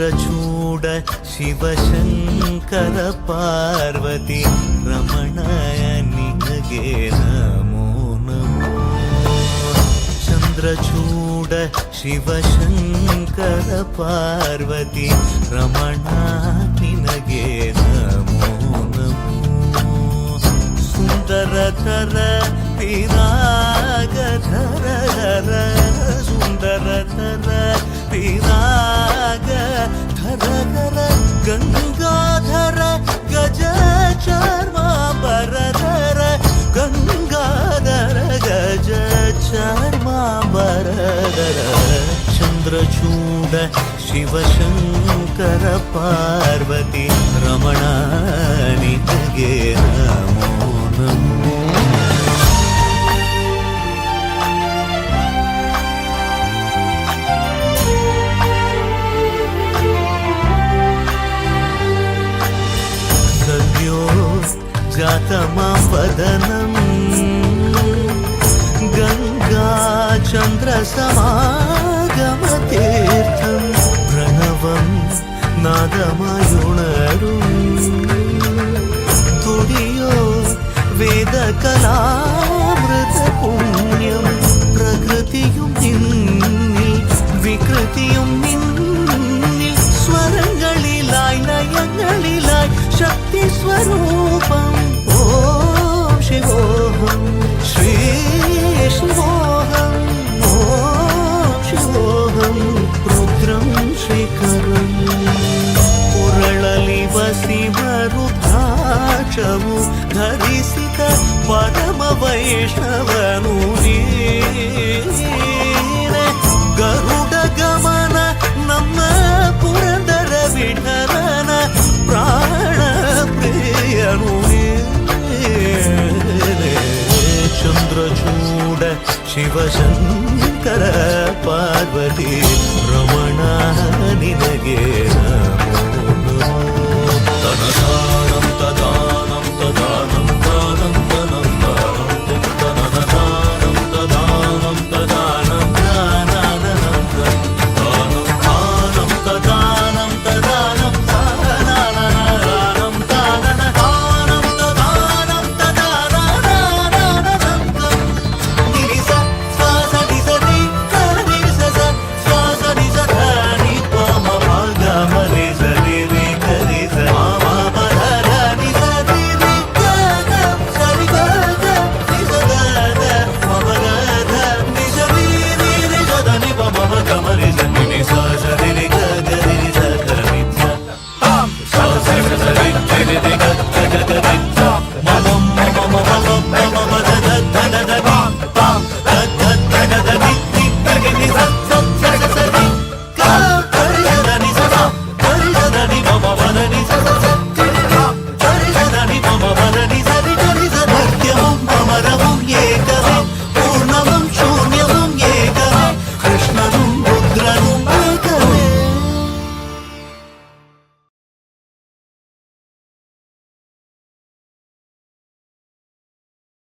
ಚಂದ್ರಚೂಡ ಶಿವಶಂಕರ ಪಾರ್ವತಿ ರಮಣ ನಿನಗೆ ನಮೋ ನಮೋ. ಚಂದ್ರಚೂಡ ಶಿವಶಂಕರ ಪಾರ್ವತಿ ರಮಣ ನಿನಗೆ ನಮೋ ನಮೋ. ಸುಂದರತರ ಪಿರಾಗಧರ ಸುಂದರತರ ಪಿರಾಗಧರ ಗಂಗಾಧರ ಗಜ ಚರ್ಮಾಂಬರಧರ ಗಂಗಾಧರ ಗಜ ಚರ್ಮಾಂಬರಧರ. ಚಂದ್ರಚೂಡ ಶಿವಶಂಕರ ಪಾರ್ವತಿ ರಮಣ ನಿನಗೆ ನಮೋ ನಮೋ. जातमावदनं गङ्गाचन्द्रसमागमतीर्थं प्रणवं नादमयुणरुं तुडियो वेदकलामृतपुण्यं प्रकृतियुं निन्निल विकृतियुं निन्निल स्वरங்களிലായി ലയങ്ങളിലായി शक्ति स्वरूपं ओम शिवोहम श्री शिवोहम ओम शिवोहम रुद्रं श्रीकरं पुरळलि वसिमरुद्राक्षವು ಧರಿಸಿದ ಪರಮ ವೈಷ್ಣವನು ನೀನೆ. ಗರುಡ ಗಮನ ನಮ್ಮ ಪುರಂದರ ವಿಠಲನ ಪ್ರಾಣ ಪ್ರಿಯನು ನೀನೆ. ಚಂದ್ರಚೂಡ ಶಿವಶಂಕರ ಪಾರ್ವತಿ ರಮಣ ನಿನಗೆ